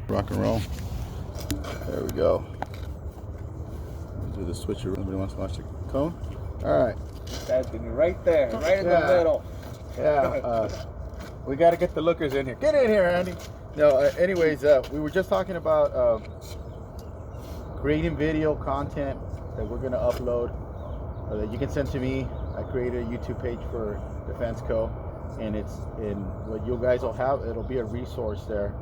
rock and roll. There we go. Do the switcher. Nobody wants to watch the cone. All right. That's right there, right in the middle. Yeah. We got to get the lookers in here. Get in here, Andy. No. Anyways, we were just talking about creating video content that we're gonna upload that you can send to me. I created a YouTube page for Defense Co. And it's in what you guys will have. It'll be a resource there.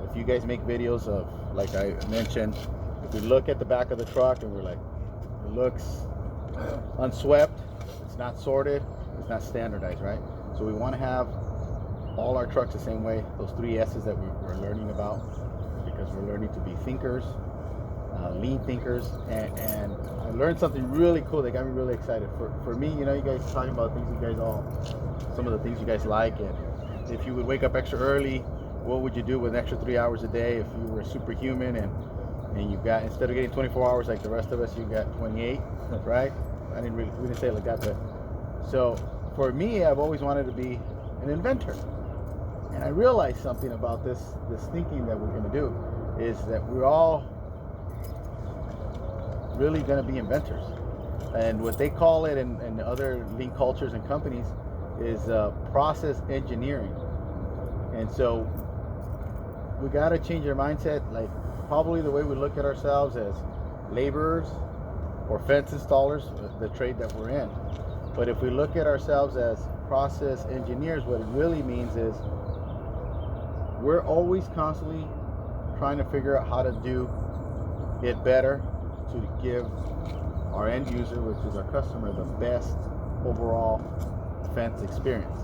If you guys make videos of, like I mentioned, if we look at the back of the truck and we're like, it looks unswept, it's not sorted, it's not standardized, right? So we want to have all our trucks the same way. Those 3 S's that we're learning about, because we're learning to be thinkers, lean thinkers, and I learned something really cool that got me really excited. For me, you know, you guys talking about things you guys some of the things you guys like, and if you would wake up extra early, what would you do with an extra 3 hours a day if you were superhuman and you got, instead of getting 24 hours like the rest of us, you got 28, right? We didn't say it like that, but so for me, I've always wanted to be an inventor, and I realized something about this thinking that we're going to do is that we're all really going to be inventors, and what they call it in other lean cultures and companies is process engineering. And so we got to change our mindset, like probably the way we look at ourselves as laborers or fence installers, the trade that we're in. But if we look at ourselves as process engineers, what it really means is we're always constantly trying to figure out how to do it better to give our end user, which is our customer, the best overall fence experience.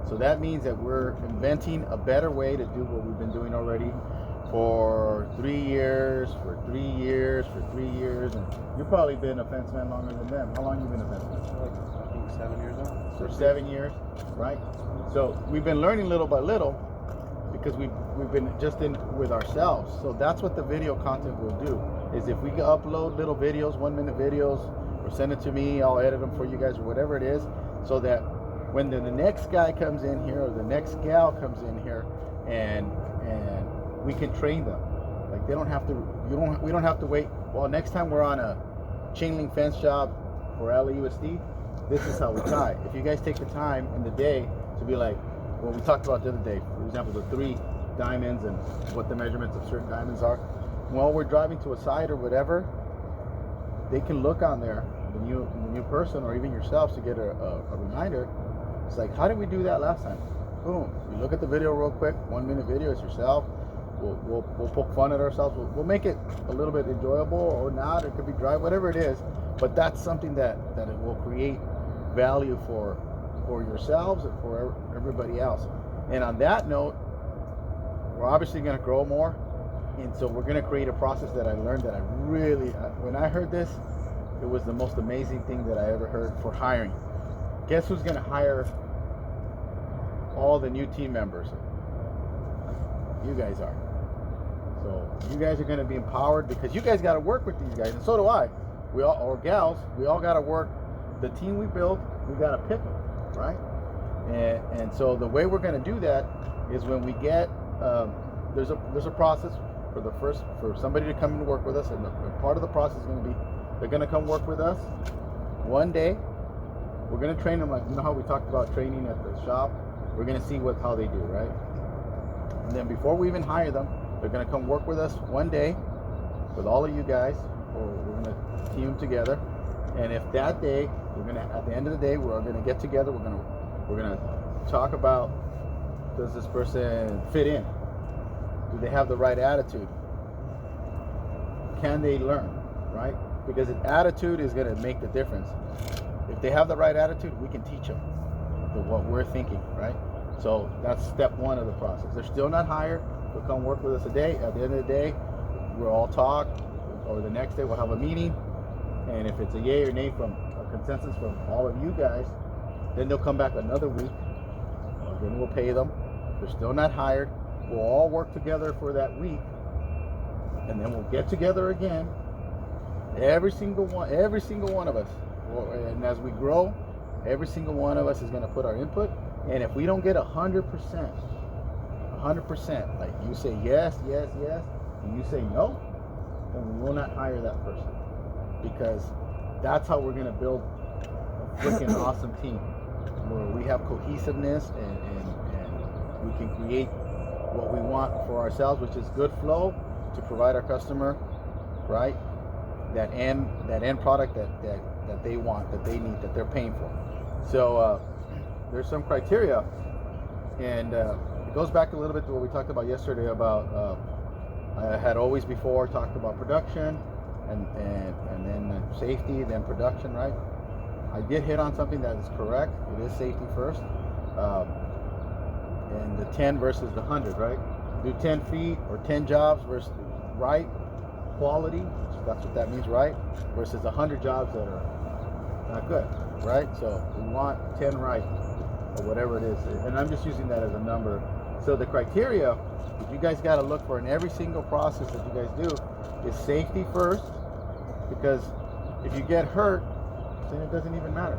So that means that we're inventing a better way to do what we've been doing already for 3 years, for 3 years, for 3 years, and you've probably been a fence man longer than them. How long have you been a fence man? Like, I think 7 years now. So 7 years, right? So we've been learning little by little because we've been just in with ourselves. So that's what the video content will do, is if we can upload little videos, 1-minute videos, or send it to me, I'll edit them for you guys or whatever it is, so that when the next guy comes in here or the next gal comes in here and we can train them. Like they don't have to, we don't have to wait. Well, next time we're on a chain link fence job for LAUSD, this is how we tie. If you guys take the time in the day to be like, well, we talked about the other day, for example, the 3 diamonds and what the measurements of certain diamonds are. While we're driving to a site or whatever, they can look on there, the new person or even yourselves, to get a reminder. It's like, how did we do that last time? Boom. You look at the video real quick, 1-minute video, it's yourself. We'll poke fun at ourselves. We'll make it a little bit enjoyable or not. It could be dry, whatever it is. But that's something that it will create value for yourselves and for everybody else. And on that note, we're obviously going to grow more. And so we're going to create a process that I learned that I really, when I heard this, it was the most amazing thing that I ever heard for hiring. Guess who's going to hire all the new team members? You guys are. So you guys are going to be empowered because you guys got to work with these guys, and so do I. We all, or gals, we all got to work. The team we built, we got to pick them, right? And so the way we're going to do that is when we get there's a process for somebody to come and work with us, and part of the process is going to be they're going to come work with us one day. We're going to train them, like, you know how we talked about training at the shop? We're going to see how they do, right? And then before we even hire them, they're going to come work with us one day with all of you guys, or we're going to team together. And if that day, at the end of the day, we're going to get together, we're going to talk about, does this person fit in? Do they have the right attitude? Can they learn, right? Because attitude is going to make the difference. If they have the right attitude, we can teach them what we're thinking, right? So that's step 1 of the process. They're still not hired. They'll come work with us a day. At the end of the day, we'll all talk, or the next day we'll have a meeting. And if it's a yay or nay from a consensus from all of you guys, then they'll come back another week. Then we'll pay them. They're still not hired. We'll all work together for that week, and then we'll get together again. Every single one of us. And as we grow, every single one of us is going to put our input. And if we don't get 100%, 100%. Like you say yes, yes, yes, and you say no, then we will not hire that person, because that's how we're gonna build a freaking awesome team where we have cohesiveness and we can create what we want for ourselves, which is good flow to provide our customer, right? That end product that they want, that they need, that they're paying for. So there's some criteria, and it goes back a little bit to what we talked about yesterday about I had always before talked about production and then safety, then production, right? I did hit on something that is correct. It is safety first. And the 10 versus the 100, right? Do 10 feet or 10 jobs versus right quality, that's what that means, right? Versus 100 jobs that are not good, right? So we want 10 right, or whatever it is. And I'm just using that as a number. So the criteria that you guys got to look for in every single process that you guys do is safety first, because if you get hurt, then it doesn't even matter.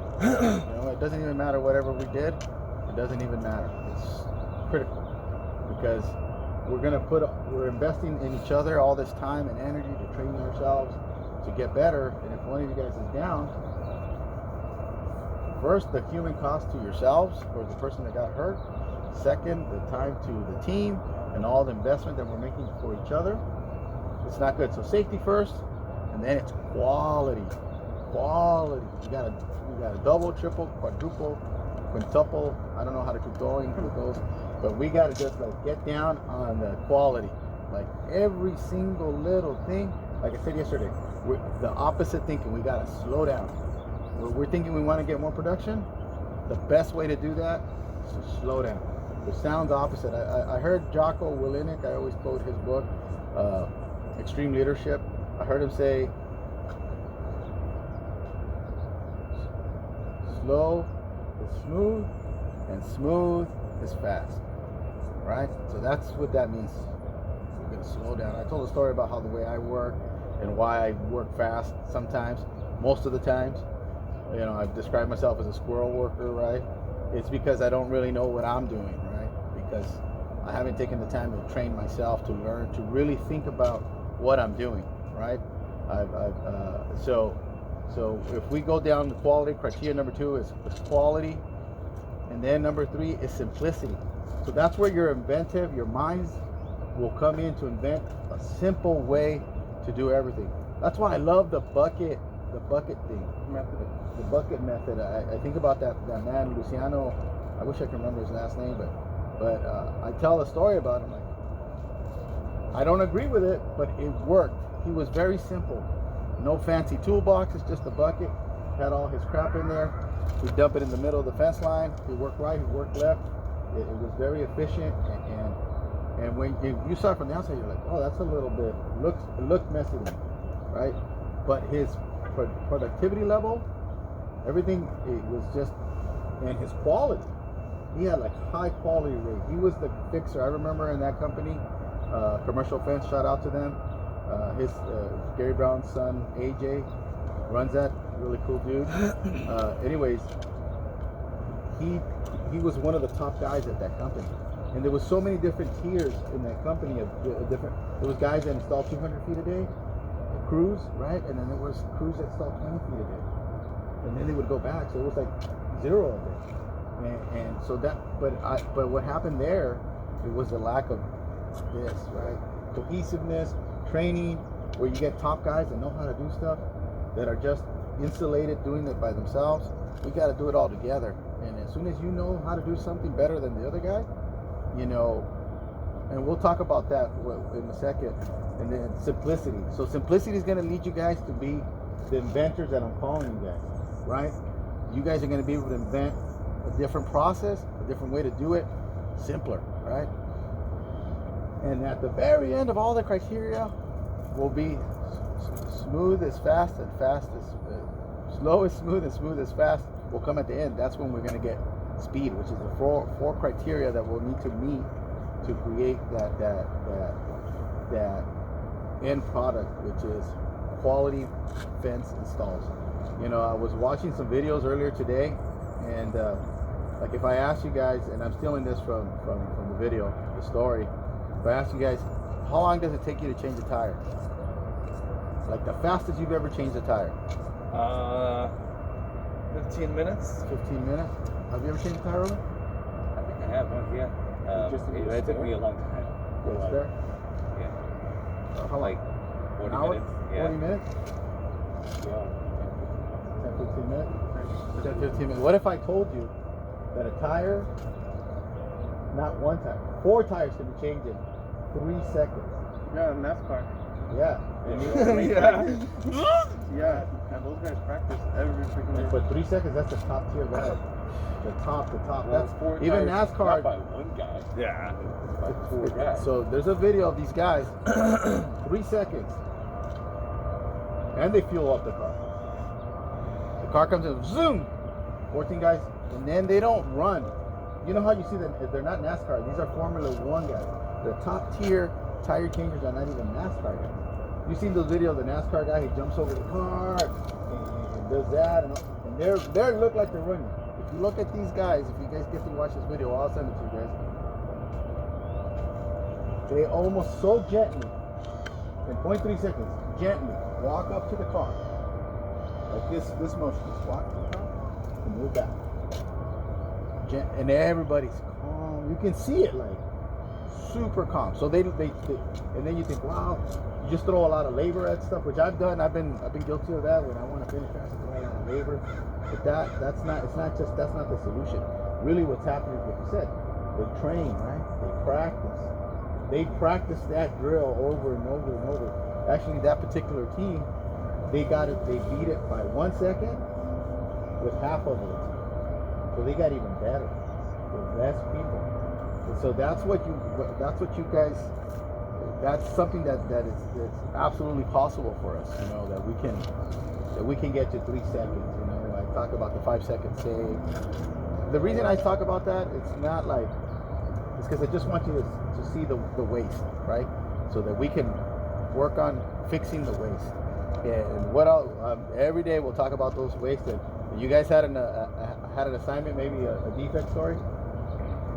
It doesn't even matter whatever we did. It doesn't even matter. It's critical, because we're investing in each other all this time and energy to train ourselves to get better. And if one of you guys is down, first, the human cost to yourselves or the person that got hurt. Second, the time to the team and all the investment that we're making for each other. It's not good. So safety first, and then it's quality. You gotta double, triple, quadruple, quintuple. I don't know how to keep going with those, but we gotta just get down on the quality. Like every single little thing. Like I said yesterday, we're the opposite thinking. We gotta slow down. We're thinking we want to get more production. The best way to do that is to slow down. It sounds opposite. I heard Jocko Willenick, I always quote his book, Extreme Leadership. I heard him say, slow is smooth and smooth is fast, right? So that's what that means. We're going to slow down. I told a story about how the way I work and why I work fast sometimes, most of the times. I've described myself as a squirrel worker, right? It's because I don't really know what I'm doing, right? Because I haven't taken the time to train myself to learn, to really think about what I'm doing, right? So if we go down the quality, criteria number 2 is quality, and then number 3 is simplicity. So that's where your minds will come in to invent a simple way to do everything. That's why I love the bucket thing, the bucket method. I think about that man Luciano. I wish I could remember his last name, but I tell a story about him. Like, I don't agree with it, but it worked. He was very simple. No fancy toolbox. It's just a bucket. Had all his crap in there. He'd dump it in the middle of the fence line. He worked right. He worked left. It was very efficient. And when you saw it from the outside, you're like, oh, that's a little bit. It looked messy to me, right? But his productivity level, everything, it was just, and his quality. He had like high quality rate. He was the fixer. I remember in that company, Commercial Fence, shout out to them. His Gary Brown's son AJ runs that, really cool dude. Anyways, he was one of the top guys at that company, and there was so many different tiers in that company of different. There was guys that installed 200 feet a day, crews, right, and then there was crews that installed 20 feet a day, and then they would go back. So it was like 0 a day, and so that. But what happened there? It was the lack of this, right? Cohesiveness. Training, where you get top guys that know how to do stuff, that are just insulated doing it by themselves. We got to do it all together. And as soon as you know how to do something better than the other guy, and we'll talk about that in a second. And then simplicity. So simplicity is going to lead you guys to be the inventors that I'm calling you guys, right? You guys are going to be able to invent a different process, a different way to do it, simpler, right? And at the very end of all the criteria will be smooth is fast and fast is slow is smooth and smooth is fast will come at the end. That's when we're going to get speed, which is the four criteria that we'll need to meet to create that end product, which is quality fence installs. I was watching some videos earlier today, and like if I ask you guys, and I'm stealing this from the the video, the story. If I ask you guys, how long does it take you to change a tire? Like the fastest you've ever changed a tire? 15 minutes. 15 minutes? Have you ever changed a tire, Roman? I think I have once, yeah. It took me a long time. Yes, sir. Yeah. How Like 40 an hour? minutes. Yeah. 40 minutes? Yeah. 10, 15 minutes? 10, 15 minutes. What if I told you that a tire, not one tire, 4 tires can be changed in 3 seconds? Yeah, NASCAR. Yeah. Yeah. And those guys practice every freaking day. But 3 seconds, that's the top tier guy. The top. Well, That's 4 even tires, NASCAR. not by one guy. Yeah. By 4 guys. So there's a video of these guys, 3 seconds, and they fuel up the car. The car comes in, zoom, 14 guys, and then they don't run. You know how you see them? They're not NASCAR. These are Formula One guys. The top tier tire changers are not even NASCAR guys. You seen those videos of the NASCAR guy? He jumps over the car and does that, and they look like they're running. If you look at these guys, if you guys get to watch this video, I'll send it to you guys. They almost so gently, in 0.3 seconds, gently walk up to the car. Like this motion. Just walk to the car and move back. And everybody's calm. You can see it like super calm. So they and then you think, wow, you just throw a lot of labor at stuff, which I've done. I've been guilty of that when I want to finish fast, I throw a lot of labor. But that's not the solution. Really what's happening is what you said. They train, right? They practice that drill over and over and over. Actually, that particular team, they beat it by 1 second with half of it. So they got even better with less people. And so that's something that's absolutely possible for us, you know, that we can get to 3 seconds, you know. I talk about the 5 second save. The reason I talk about that, it's not like, it's because I just want you to see the waste, right? So that we can work on fixing the waste. And what else? Every day we'll talk about those wastes. And you guys had an assignment, maybe a defect story.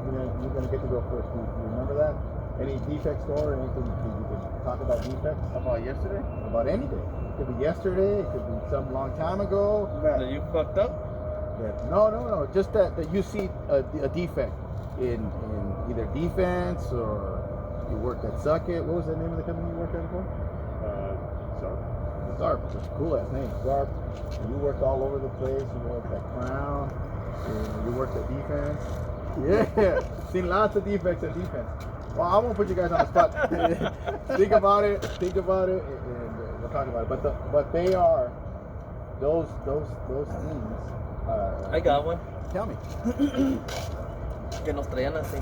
You're gonna get to go first. Do you remember that? Any defect story or anything you can talk about defects? About yesterday? About any day. It could be yesterday. It could be some long time ago. That you fucked up? No. Just that you see a defect in either defense or you worked at Suckit. What was the name of the company you worked at before? Zarp. It's a cool ass name, Zarp. You worked all over the place. You worked at Crown. You worked at defense. Yeah, seen lots of defects at defense. Well, I won't put you guys on the spot. Think about it, and we'll talk about it. But they are those things. I got one. Tell me. Que nos traían así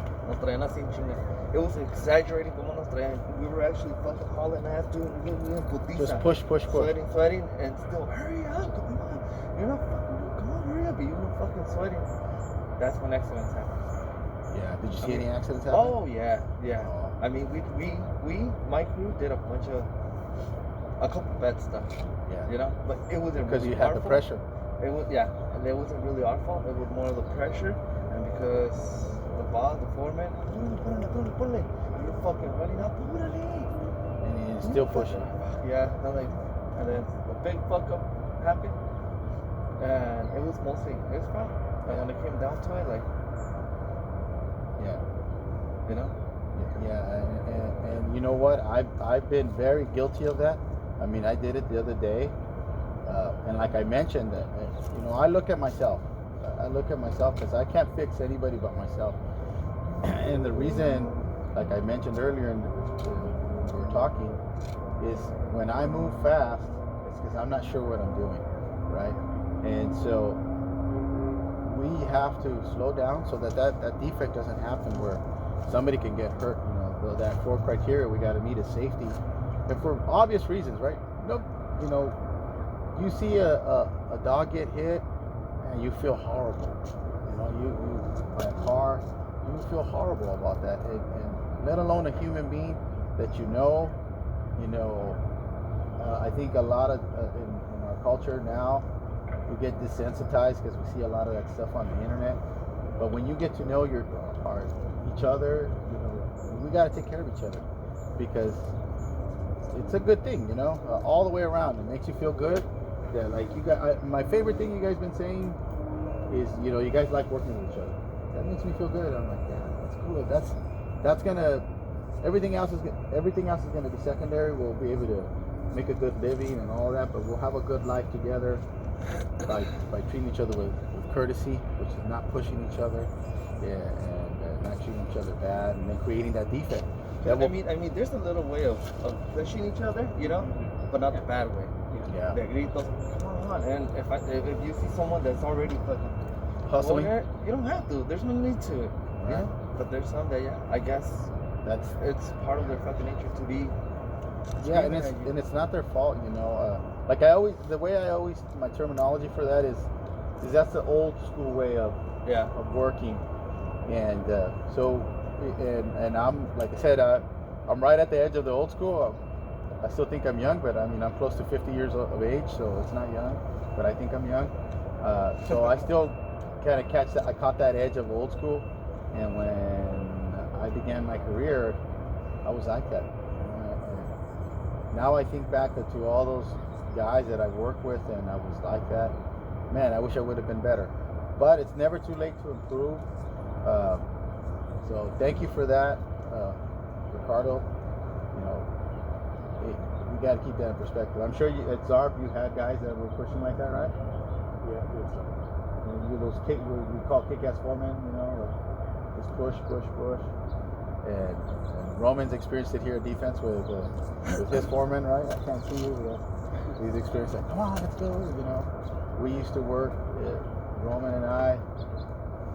en chinga. It was exaggerating como nos traían. We were actually fucking hauling ass, dude. We in putiza. Just push. Sweating, and still, hurry up, come on. You're not fucking, come on, hurry up. You're not fucking sweating. That's when accidents happen. Yeah, did you see any accidents happen? Oh, yeah. Oh. I mean, my crew did a couple bad stuff. Yeah. You know, but it wasn't Because really you had our the fault. pressure. It was, yeah, and it wasn't really our fault. It was more of the pressure, and because the boss, the foreman, pule, you're fucking running up, pule. And he's still pushing. Yeah, and then a big fuck up happened, and it was mostly his fault. And when it came down to it, like, Yeah. you know, Yeah, and you know what? I've been very guilty of that. I mean, I did it the other day, and like I mentioned, I look at myself. I look at myself because I can't fix anybody but myself. And the reason, like I mentioned earlier, when we were talking, is when I move fast, it's because I'm not sure what I'm doing, right? And so we have to slow down so that defect doesn't happen where somebody can get hurt. That 4 criteria we got to meet is safety, and for obvious reasons, right? No, you see a dog get hit and you feel horrible. You by a car, you feel horrible about that, and let alone a human being that I think a lot of in our culture now we get desensitized because we see a lot of that stuff on the internet. But when you get to know each other, you know, we got to take care of each other because it's a good thing, you know, all the way around. It makes you feel good. That like you got my favorite thing you guys been saying is, you know, you guys like working with each other. That makes me feel good. I'm like, yeah, that's cool. That's gonna everything else is gonna be secondary. We'll be able to make a good living and all that, but we'll have a good life together by treating each other with courtesy, which is not pushing each other, yeah, and not treating each other bad, and then creating that defect. I mean, there's a little way of pushing each other, you know, but not the bad way. Yeah. The gritos, come on. And if you see someone that's already fucking Hustling, you don't have to. There's no need to it. Right. You know? But there's some that, yeah, I guess it's part of their fucking nature to be. Yeah, and it's not their fault, you know. Like my terminology for that is that's the old school way of working, and and I'm, like I said, I'm right at the edge of the old school. I still think I'm young, but I mean I'm close to 50 years of age, so it's not young, but I think I'm young. So I still kind of I caught that edge of old school, and when I began my career, I was like that. Now I think back to all those guys that I worked with, and I was like that. Man, I wish I would have been better. But it's never too late to improve. So thank you for that, Ricardo. You know, you got to keep that in perspective. I'm sure at Zarb you had guys that were pushing like that, right? Yeah, it's You those we call kick-ass foremen. You know, like just push. And Roman's experienced it here at defense with his foreman, right? I can't see you, but he's experienced like, come on, let's go. You know, we used to work, Roman and I,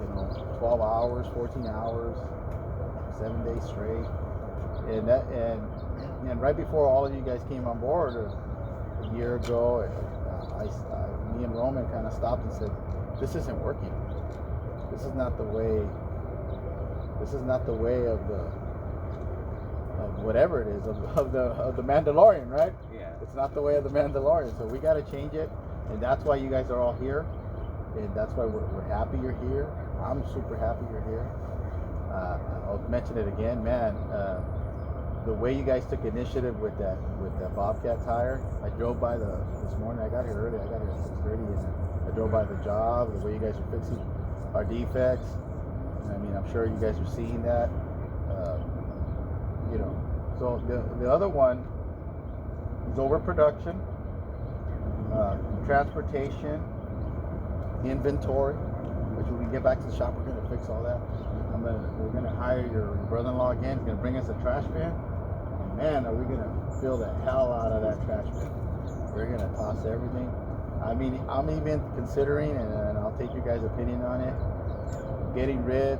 you know, 12 hours, 14 hours, 7 days straight, and right before all of you guys came on board a year ago, me and Roman kind of stopped and said, this isn't working. This is not the way. This is not the way of whatever it is of the Mandalorian, right? Yeah. It's not the way of the Mandalorian. So we got to change it, and that's why you guys are all here, and that's why we're happy you're here. I'm super happy you're here. I'll mention it again, man. The way you guys took initiative with that Bobcat tire. I drove by this morning. I got here early. I got here at 6:30, and I drove by the job. The way you guys are fixing our defects. I mean, I'm sure you guys are seeing that. You know, so the other one is overproduction, transportation, inventory, which when we get back to the shop, we're going to fix all that. We're going to hire your brother-in-law again. He's going to bring us a trash bin. And man, are we going to fill the hell out of that trash bin. We're going to toss everything. I mean, I'm even considering, and I'll take your guys' opinion on it, getting rid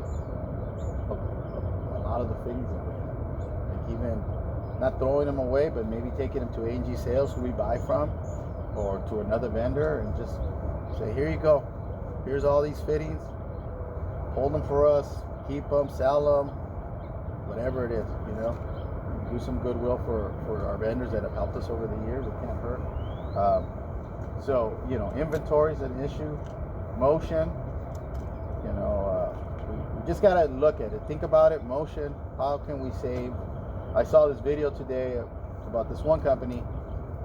of a lot of the things that we have. Like even not throwing them away, but maybe taking them to A&G Sales, who we buy from, or to another vendor, and just say, here you go. Here's all these fittings. Hold them for us. Keep them, sell them, whatever it is, you know. Do some goodwill for our vendors that have helped us over the years. It can't hurt. So, you know, inventory is an issue. Motion, you know, we just got to look at it. Think about it. Motion. How can we save? I saw this video today about this one company.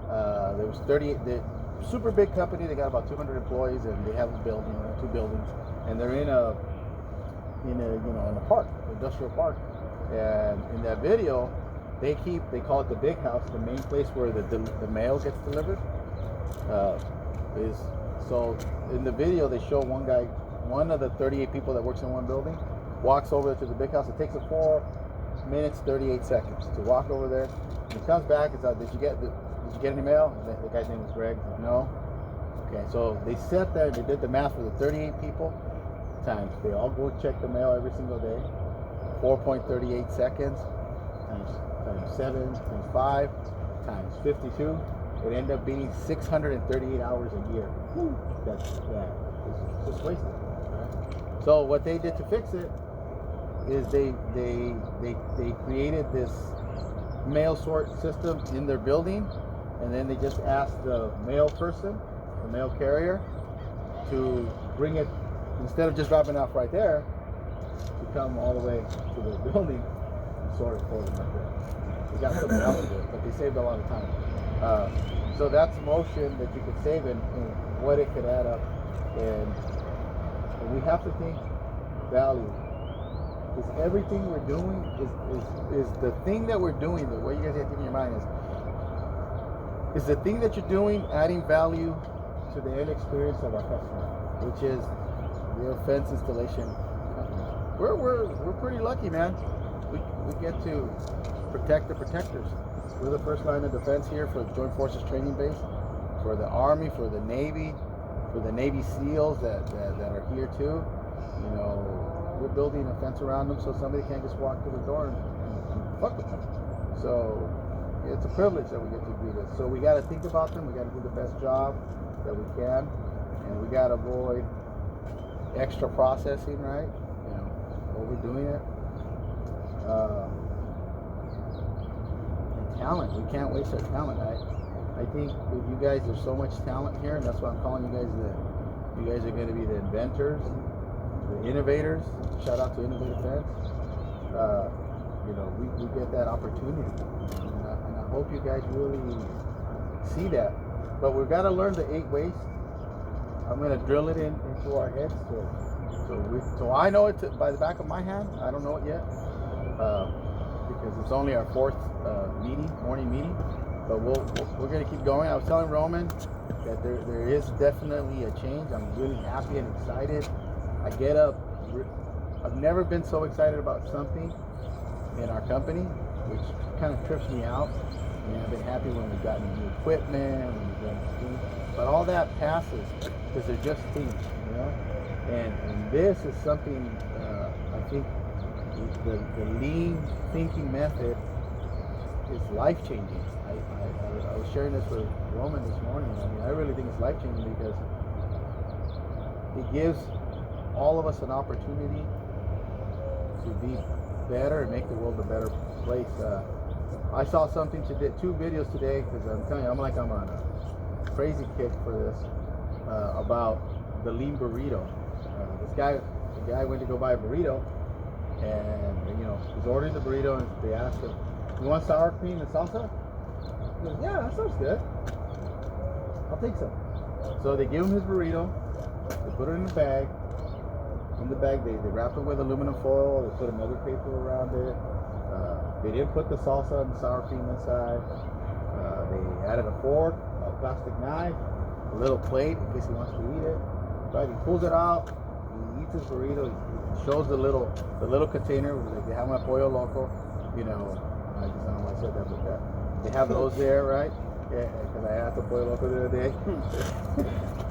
There was 38, super big company. They got about 200 employees, and they have a building, 2 buildings, and they're in a park, industrial park. And in that video, they call it the big house, the main place where the mail gets delivered. So in the video they show one of the 38 people that works in one building walks over to the big house. It takes him 4 minutes 38 seconds to walk over there. He comes back and says, did you get any mail? The guy's name was Greg. No. Okay, so they sat there and they did the math for the 38 people times. They all go check the mail every single day. 4.38 seconds times 7 times 5 times 52. It ended up being 638 hours a year. That's just wasted. Right? So what they did to fix it is they created this mail sort system in their building, and then they just asked the mail person, the mail carrier, to bring it instead of just dropping off right there, to come all the way to the building and sort it for them like that. We got something else to do, but they saved a lot of time. So that's motion that you could save and what it could add up. And we have to think value. Is everything we're doing is the thing that we're doing, the way you guys have to keep in your mind is the thing that you're doing adding value to the end experience of our customer, which is your fence installation company. We're pretty lucky, man. We get to protect the protectors. We're the first line of defense here for the Joint Forces Training Base, for the Army, for the Navy, for the Navy SEALs that are here too. You know, we're building a fence around them so somebody can't just walk through the door and fuck with them. So it's a privilege that we get to do this. So we got to think about them. We got to do the best job that we can, and we got to avoid extra processing, right? You know, overdoing it. And talent. We can't waste our talent. I think with you guys, there's so much talent here, and that's why I'm calling you guys you guys are going to be the inventors, the innovators. Shout out to Innovative Fence. You know, we get that opportunity, and I hope you guys really see that. But we've got to learn the 8 ways. I'm going to drill it into our heads, so I know it by the back of my hand. I don't know it yet because it's only our 4th morning meeting. But we're going to keep going. I was telling Roman that there is definitely a change. I'm really happy and excited. I get up. I've never been so excited about something in our company, which kind of trips me out. I mean, I've been happy when we've gotten new equipment, when we've done things, but all that passes because they're just things, you know. And this is something I think the lean thinking method is life changing. I was sharing this with Roman this morning. I mean, I really think it's life changing because it gives all of us an opportunity to be better and make the world a better place. I saw something today, 2 videos today, because I'm telling you, I'm on a crazy kick for this, about the lean burrito. The guy went to go buy a burrito, and you know, he's ordering the burrito, and they asked him, "You want sour cream and salsa?" He goes, "Yeah, that sounds good. I'll take some." So they give him his burrito, they put it in the bag. In the bag, they wrap it with aluminum foil, they put another paper around it. They didn't put the salsa and the sour cream inside. They added a fork, a plastic knife, a little plate in case he wants to eat it. Right? He pulls it out, he eats his burrito, he shows the little container where they have my pollo loco. You know, I don't know why I said that, but they have those there, right? Yeah, because I had the pollo loco the other day.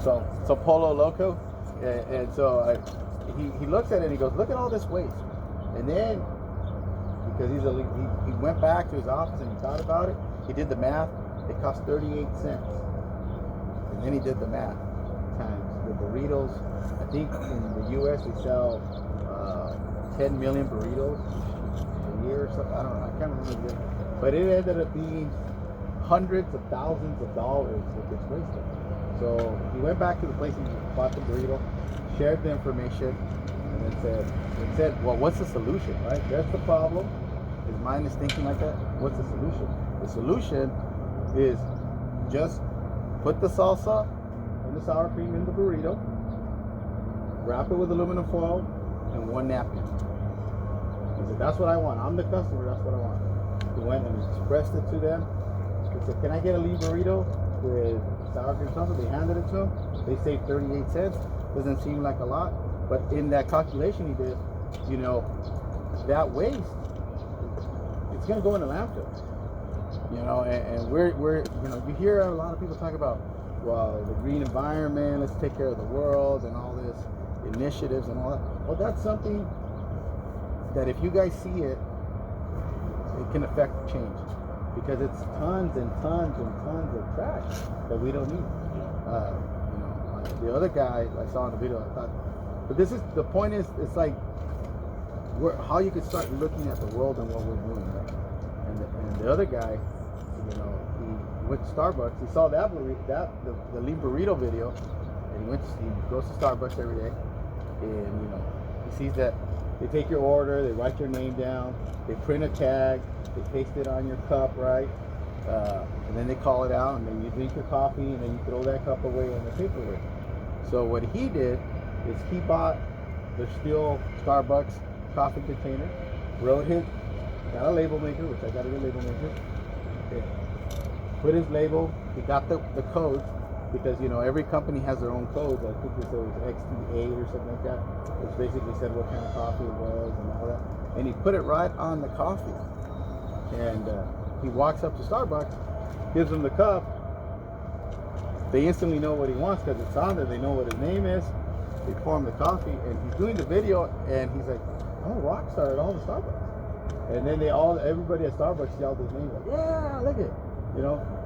so pollo loco, and so he looks at it and he goes, "Look at all this waste." And then, because he went back to his office and he thought about it, he did the math. It cost 38 cents. And then he did the math times the burritos. I think in the U.S. they sell 10 million burritos a year or something. I don't know. I can't remember. But it ended up being hundreds of thousands of dollars that gets wasted. So he went back to the place he bought the burrito, shared the information, and then said, "Well, what's the solution?" Right? That's the problem. His mind is thinking like that. What's the solution? The solution is just put the salsa and the sour cream in the burrito, wrap it with aluminum foil, and 1 napkin. He said, "That's what I want. I'm the customer. That's what I want." He went and expressed it to them. He said, "Can I get a lean burrito with sour cream salsa?" They handed it to him. They saved 38 cents. Doesn't seem like a lot, but in that calculation he did, you know, that waste, it's going to go in the landfill. You know, and we're you know, you hear a lot of people talk about, well, the green environment, let's take care of the world and all this initiatives and all that. Well, that's something that if you guys see it, it can affect change, because it's tons and tons and tons of trash that we don't need. You know, the other guy I saw in the video, I thought, but this is the point is, it's like how you could start looking at the world and what we're doing, right? And the other guy, you know, he went to Starbucks. He saw the lean burrito video, and he goes to Starbucks every day. and he sees that they take your order, they write your name down, they print a tag, they paste it on your cup, right? And then they call it out, and then you drink your coffee, and then you throw that cup away in the paperweight. So what he did is he bought the steel Starbucks coffee container, wrote his, got a label maker, which I got a good label maker, put his label, he got the code, because every company has their own codes. I think it was XT8 or something like that, which basically said what kind of coffee it was and all that. And he put it right on the coffee. And he walks up to Starbucks, gives them the cup. They instantly know what he wants because it's on there. They know what his name is. They pour him the coffee, and he's doing the video, and he's like, "I'm a rock star at all the Starbucks." And then everybody at Starbucks yelled his name, like, "Yeah, look it,"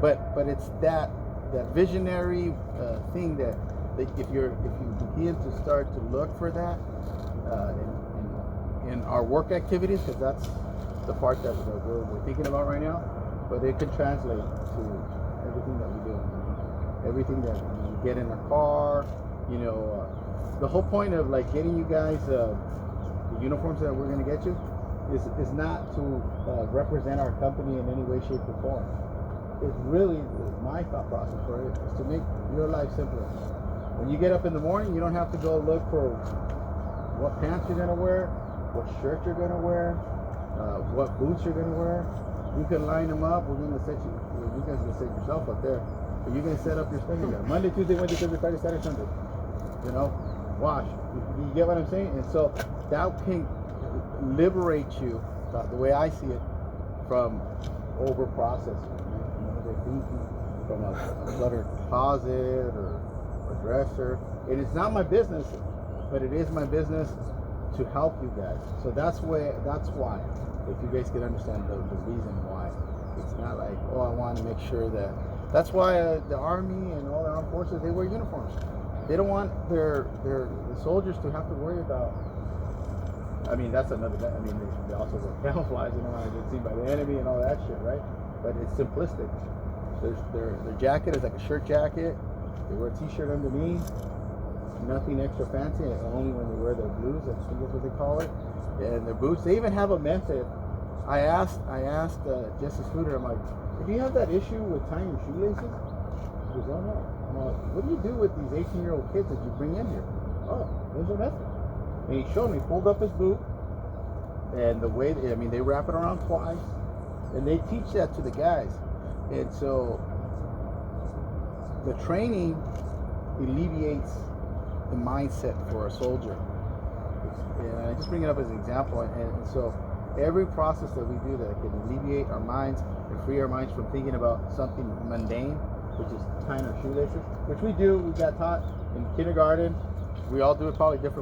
But it's that visionary thing that if you begin to start to look for that in our work activities, because that's the part that we're thinking about right now, but it can translate to everything that we do, everything that we get in our car. The whole point of like getting you guys the uniforms that we're going to get you is not to represent our company in any way, shape, or form. It's really my thought process for it is to make your life simpler. When you get up in the morning, you don't have to go look for what pants you're gonna wear, what shirt you're gonna wear, what boots you're gonna wear. You can line them up. We're gonna set you. You guys gonna set yourself up there, but you can set up your spending there. Monday, Tuesday, Wednesday, Thursday, Friday, Saturday, Sunday. Wash. You get what I'm saying? And so that can liberate you, the way I see it, from over processing. From a cluttered closet or dresser. And it's not my business, but it is my business to help you guys. So that's why, if you guys can understand the reason why. It's not like, I want to make sure that. That's why the Army and all the armed forces, they wear uniforms. They don't want the soldiers to have to worry about. That's another. They also wear camouflage, they don't want to get seen by the enemy and all that shit, right? But it's simplistic. Their jacket is like a shirt jacket. They wear a t-shirt underneath. Nothing extra fancy. Only when they wear their blues, I think that's what they call it. And their boots. They even have a method. I asked Jesse Scooter, I'm like, do you have that issue with tying your shoelaces? He goes, oh no. I'm like, what do you do with these 18-year-old kids that you bring in here? Oh, there's a method. And he showed me, pulled up his boot, and the way they wrap it around twice, and they teach that to the guys. And so the training alleviates the mindset for a soldier. And I just bring it up as an example. And so every process that we do that can alleviate our minds and free our minds from thinking about something mundane, which is tying our shoelaces, which we do. We got taught in kindergarten. We all do it probably different